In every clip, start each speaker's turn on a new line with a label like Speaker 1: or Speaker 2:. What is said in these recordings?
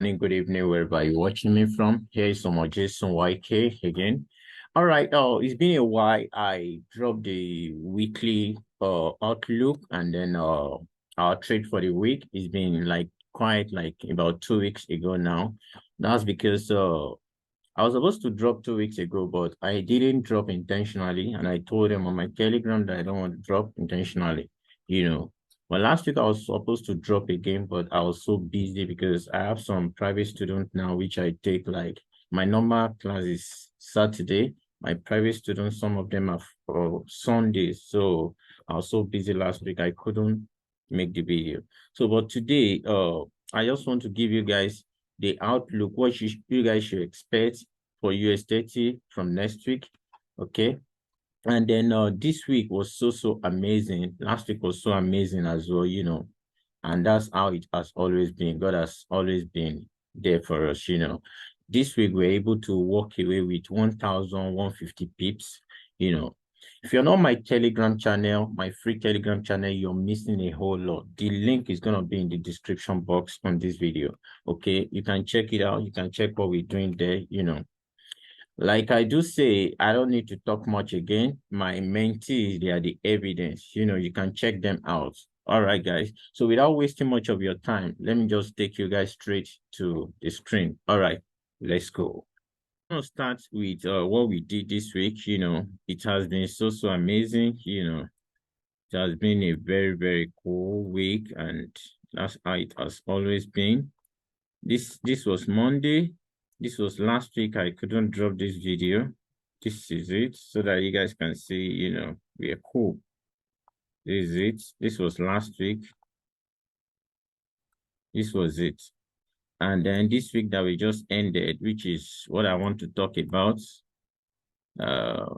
Speaker 1: Good evening, wherever you're watching me from. Here is some Jason YK again. All right, it's been a while. I dropped the weekly outlook and then our trade for the week. It's been like quite like about 2 weeks ago now. That's because I was supposed to drop 2 weeks ago, but I didn't drop intentionally, and I told them on my Telegram that I don't want to drop intentionally, you know. Well, last week I was supposed to drop again, but I was so busy because I have some private students now, which I take like my normal class is Saturday. My private students, some of them are for Sundays. So I was so busy last week, I couldn't make the video. So, but today, I just want to give you guys the outlook, what you guys should expect for US 30 from next week. Okay. And then this week was so amazing. Last week was so amazing as well, and that's how it has always been. God has always been there for us. This week we're able to walk away with 1,150 pips, you know. If you're not my Telegram channel, my free Telegram channel, you're missing a whole lot. The link is going to be in the description box on this video. Okay, you can check it out. You can check what we're doing there. Like I do say, I don't need to talk much again. My mentees, they are the evidence. You can check them out. All right, guys. So without wasting much of your time, let me just take you guys straight to the screen. All right, let's go. I'm gonna start with what we did this week. It has been so amazing. It has been a very cool week, and that's how it has always been. This was Monday. This was last week. I couldn't drop this video. This is it, so that you guys can see, we are cool. This is it. This was last week. This was it. And then this week that we just ended, which is what I want to talk about.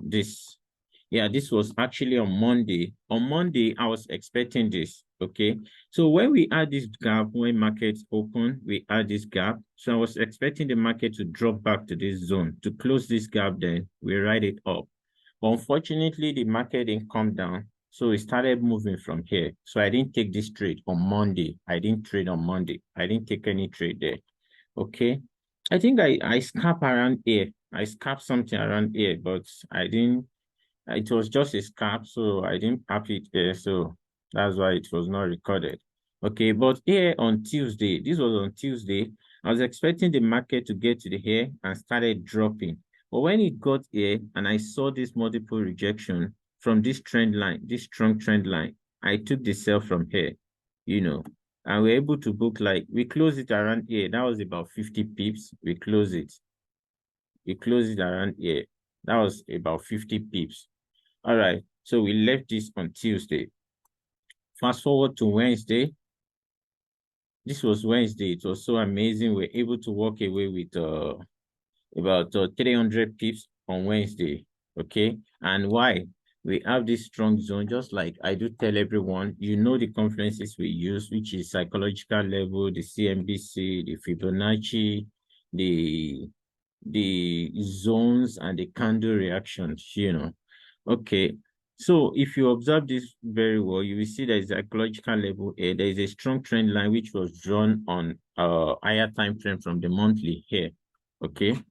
Speaker 1: This Yeah, this was actually on Monday. On Monday, I was expecting this. Okay. So when we had this gap, when markets open, we had this gap. So I was expecting the market to drop back to this zone. To close this gap, then we ride it up. Unfortunately, the market didn't come down. So it started moving from here. So I didn't take this trade on Monday. I didn't trade on Monday. I didn't take any trade there. Okay. I think I scalp around here. I scalp something around here, but I didn't. It was just a scalp, so I didn't have it there, so that's why it was not recorded. Okay, but here on Tuesday, this was on Tuesday, I was expecting the market to get to the here and started dropping. But when it got here and I saw this multiple rejection from this trend line, this strong trend line, I took the sell from here, and we're able to book like, we closed it around here. That was about 50 pips. We closed it. We closed it around here. That was about 50 pips. All right, so we left this on Tuesday. Fast forward to Wednesday. This was Wednesday. It was so amazing. We're able to walk away with about 300 pips on Wednesday. Okay, and why? We have this strong zone, just like I do tell everyone, the conferences we use, which is psychological level, the CNBC, the Fibonacci, the zones, and the candle reactions. Okay, so if you observe this very well, you will see there is a psychological level here. There is a strong trend line which was drawn on higher time frame from the monthly here. Okay,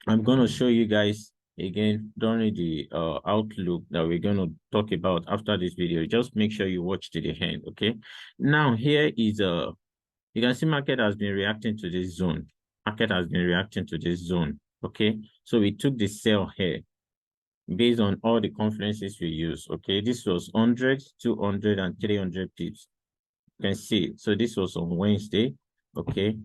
Speaker 1: I'm going to show you guys again during the outlook that we're going to talk about after this video. Just make sure you watch to the end. Okay, now here is you can see market has been reacting to this zone. Market has been reacting to this zone. Okay, so we took the sell here based on all the conferences we use. Okay, this was 100, 200, and 300 pips. You can see. So this was on Wednesday. Okay,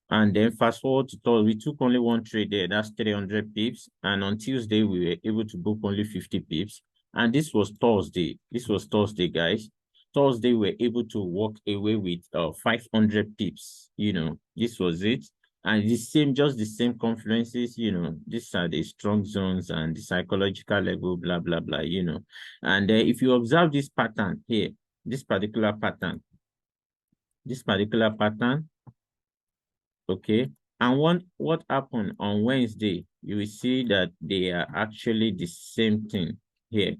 Speaker 1: and then fast forward to Thursday, we took only one trade there. That's 300 pips. And on Tuesday, we were able to book only 50 pips. And this was Thursday. This was Thursday, guys. Thursday, we were able to walk away with 500 pips. This was it. And just the same conferences, these are the strong zones and the psychological level, blah, blah, blah, And if you observe this pattern here, this particular pattern, okay, and what happened on Wednesday, you will see that they are actually the same thing here.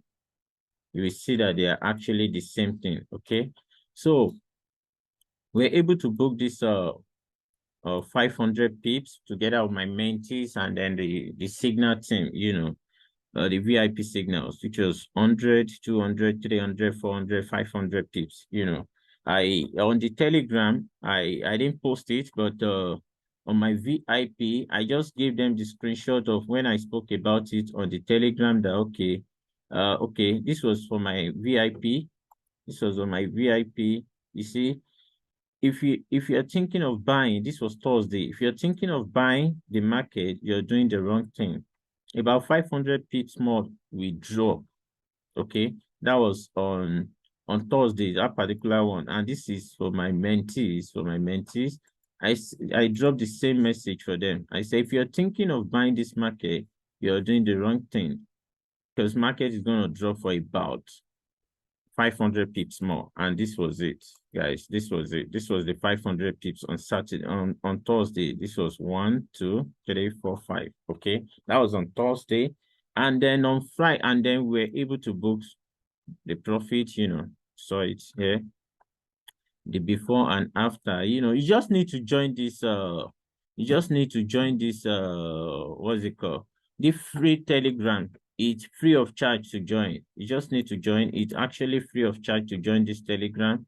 Speaker 1: You will see that they are actually the same thing. Okay, so we're able to book this 500 pips together with my mentees and then the signal team, the VIP signals, which was 100, 200, 300, 400, 500 pips, I on the Telegram, I didn't post it, but on my VIP, I just gave them the screenshot of when I spoke about it on the Telegram that okay, this was for my VIP. This was on my VIP. You see, if you're thinking of buying, this was Thursday. If you're thinking of buying the market, you're doing the wrong thing. About 500 pips more we drop. Okay, that was on Thursday, that particular one, and this is for my mentees. For my mentees, I dropped the same message for them. I say, if you're thinking of buying this market, you're doing the wrong thing because market is going to drop for about 500 pips more, and this was it, guys. This was it. This was the 500 pips on Saturday. On Thursday, this was 1, 2, 3, 4, 5. Okay, that was on Thursday, and then on Friday, and then we're able to book the profit. Saw it here, the before and after. You just need to join this. You just need to join this. What's it called? The free Telegram. It's free of charge to join. You just need to join. It's actually free of charge to join this Telegram.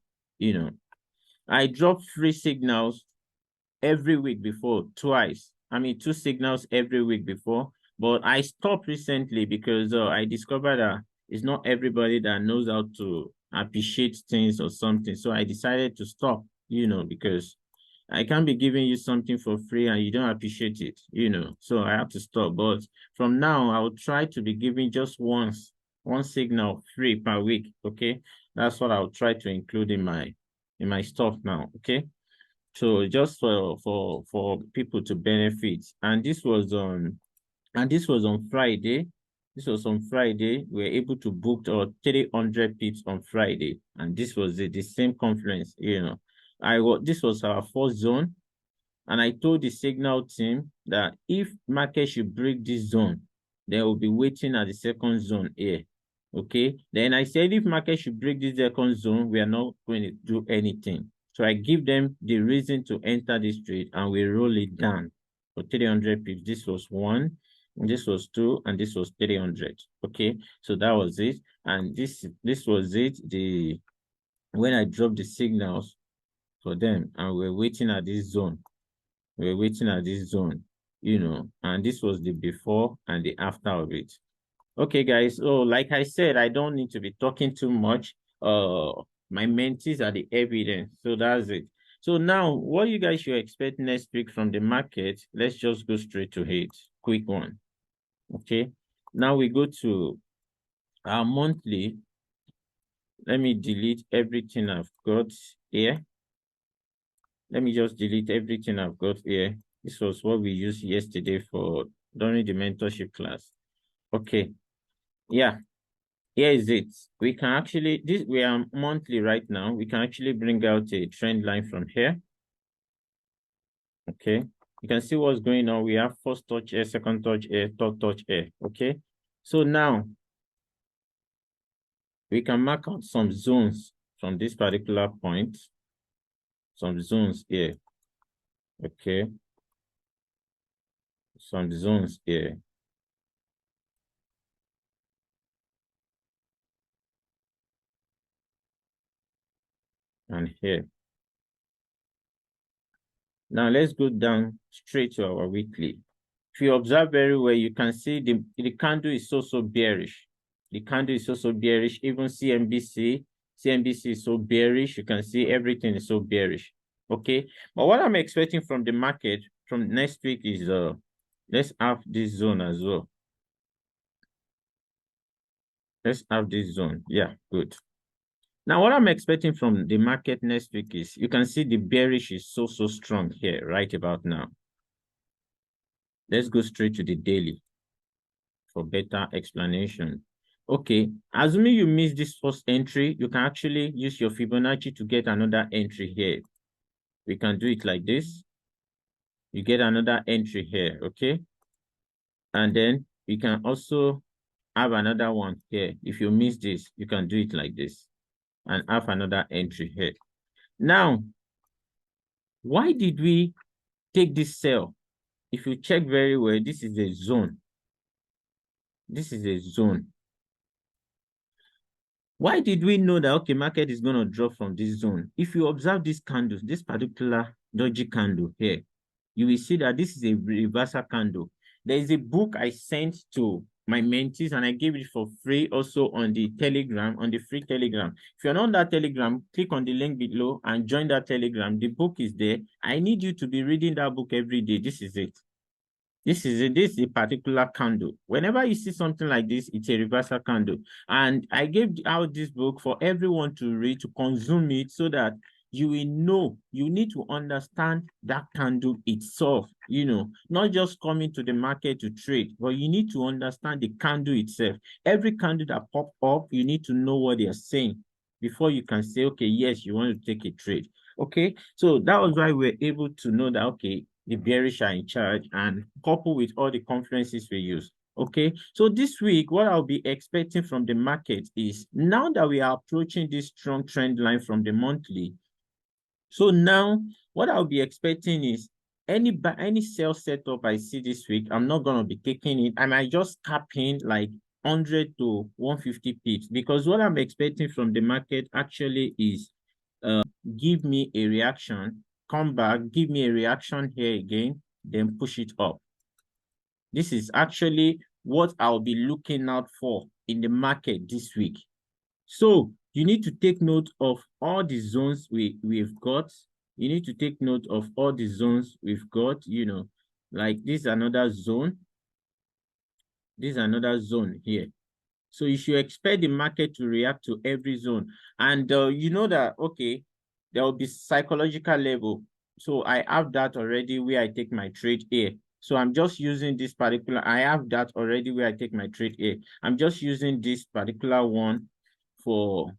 Speaker 1: I drop free signals every week before, twice. I mean, 2 signals every week before, but I stopped recently because I discovered that it's not everybody that knows how to appreciate things or something. So I decided to stop, because I can't be giving you something for free and you don't appreciate it, so I have to stop. But from now, I will try to be giving just one signal free per week. Okay, that's what I'll try to include in my stuff now. Okay, so just for people to benefit. And this was on Friday. This was on Friday. We were able to book 300 pips on Friday, and this was the same conference. This was our first zone, and I told the signal team that if market should break this zone, they will be waiting at the second zone here. Okay. Then I said if market should break this second zone, we are not going to do anything. So I give them the reason to enter this trade, and we roll it down for 300 pips. This was 1, and this was 2, and this was 300. Okay. So that was it. And this was it. When I dropped the signals for them, and we're waiting at this zone. We're waiting at this zone, and this was the before and the after of it. Okay, guys. So like I said, I don't need to be talking too much. My mentees are the evidence. So that's it. So now what you guys should expect next week from the market, let's just go straight to it. Quick one. Okay. Now we go to our monthly. Let me delete everything I've got here. Let me just delete everything I've got here. This was what we used yesterday during the mentorship class. Okay. Yeah. Here is it. We can actually, we are monthly right now. We can actually bring out a trend line from here. Okay. You can see what's going on. We have first touch here, second touch here, third touch here. Okay. So now we can mark out some zones from this particular point. Some zones here. Okay. Some zones here. And here. Now let's go down straight to our weekly. If you observe very well, you can see the candle is so bearish. The candle is so bearish. Even CNBC is so bearish. You can see everything is so bearish. Okay. But what I'm expecting from the market from next week is let's have this zone as well. Let's have this zone. Yeah, good. Now, what I'm expecting from the market next week is you can see the bearish is so strong here right about now. Let's go straight to the daily for better explanation. Okay, assuming you miss this first entry, you can actually use your Fibonacci to get another entry here. We can do it like this. You get another entry here, okay? And then you can also have another one here. If you miss this, you can do it like this and have another entry here. Now, why did we take this sell. If you check very well, this is a zone. This is a zone. Why did we know that, okay, market is going to drop from this zone? If you observe these candles, this particular doji candle here, you will see that this is a reversal candle. There is a book I sent to my mentees and I gave it for free also on the Telegram, on the free Telegram. If you're not on that Telegram, click on the link below and join that Telegram. The book is there. I need you to be reading that book every day. This is it. This is a particular candle. Whenever you see something like this, it's a reversal candle. And I gave out this book for everyone to read, to consume it, so that you will know, you need to understand that candle itself, not just coming to the market to trade, but you need to understand the candle itself. Every candle that pop up, you need to know what they are saying before you can say, okay, yes, you want to take a trade. Okay, so that was why we're able to know that, okay, the bearish are in charge, and coupled with all the conferences we use. Okay, so this week, what I'll be expecting from the market is, now that we are approaching this strong trend line from the monthly, so now what I'll be expecting is any sell setup I see this week, I'm not going to be taking it. I might just cap in like 100 to 150 pips, because what I'm expecting from the market actually is give me a reaction, come back, give me a reaction here again, then push it up. This is actually what I'll be looking out for in the market this week. So you need to take note of all the zones we've got. You need to take note of all the zones we've got, like this is another zone. This is another zone here. So you should expect the market to react to every zone. And you know that, okay, there will be psychological level. So I have that already where I take my trade here. So I'm just using this particular, I have that already where I take my trade here. I'm just using this particular one for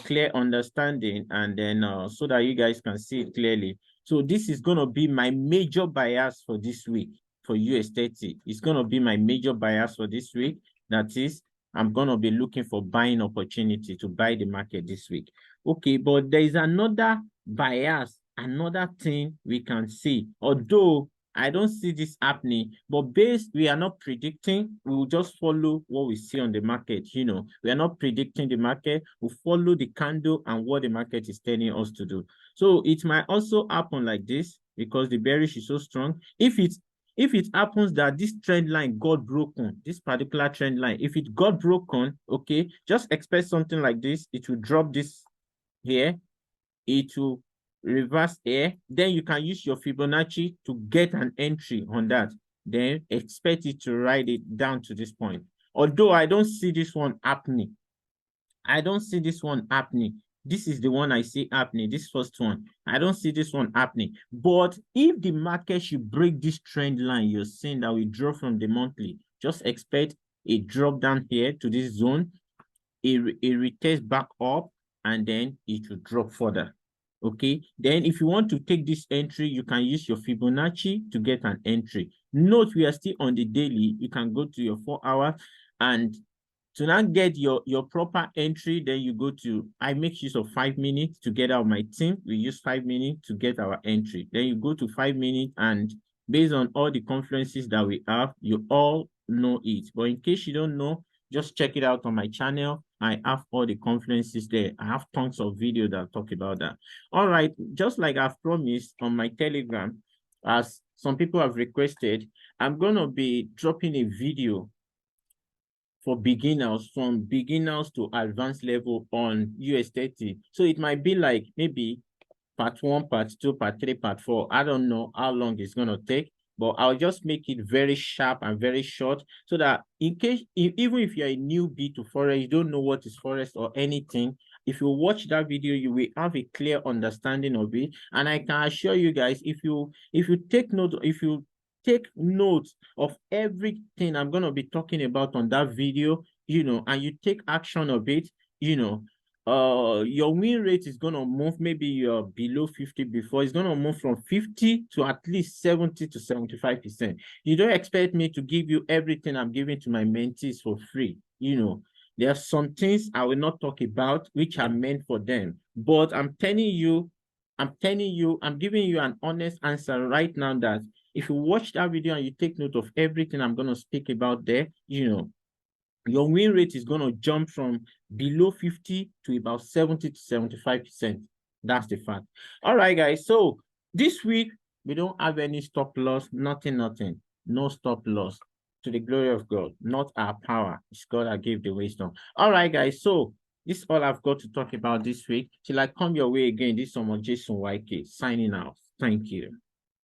Speaker 1: clear understanding, and then so that you guys can see it clearly. So this is going to be my major bias for this week for US30. It's going to be my major bias for this week. That is, I'm going to be looking for buying opportunity to buy the market this week. Okay, but there is another bias, another thing we can see. Although I don't see this happening, but we are not predicting. We will just follow what we see on the market. We are not predicting the market. We follow the candle and what the market is telling us to do. So it might also happen like this because the bearish is so strong. If it happens that this trend line got broken, this particular trend line, if it got broken, okay, just expect something like this. It will drop this here. It will reverse here. Then you can use your Fibonacci to get an entry on that. Then expect it to ride it down to this point. Although I don't see this one happening. I don't see this one happening. This is the one I see happening, this first one. I don't see this one happening. But if the market should break this trend line, you're seeing that we draw from the monthly, just expect a drop down here to this zone, a retest back up, and then it will drop further. Okay, then if you want to take this entry, you can use your Fibonacci to get an entry. Note we are still on the daily. You can go to your 4 hours, and to not get your proper entry, then you go to, I make use of 5 minutes together with my team. We use 5 minutes to get our entry. Then you go to 5 minutes, and based on all the conferences that we have, you all know it. But in case you don't know, just check it out on my channel. I have all the conferences there. I have tons of videos that talk about that. All right, just like I've promised on my Telegram, as some people have requested, I'm going to be dropping a video for beginners, from beginners to advanced level on US30. So it might be like maybe part 1, part 2, part 3, part 4. I don't know how long it's going to take, but I'll just make it very sharp and very short, so that in case, even if you're a newbie to Forex, you don't know what is Forex or anything, if you watch that video, you will have a clear understanding of it. And I can assure you guys, if you take note of everything I'm going to be talking about on that video, and you take action of it, your win rate is going to move. Maybe you're below 50 before, it's going to move from 50 to at least 70 to 75%. You don't expect me to give you everything I'm giving to my mentees for free. There are some things I will not talk about which are meant for them, but I'm telling you, I'm telling you, I'm giving you an honest answer right now that if you watch that video and you take note of everything I'm going to speak about there, your win rate is going to jump from below 50 to about 70 to 75%. That's the fact. All right, guys. So this week, we don't have any stop loss, nothing. No stop loss. To the glory of God, not our power. It's God that gave the wisdom. All right, guys. So this is all I've got to talk about this week. Till I come your way again, this is someone Jason YK signing out. Thank you.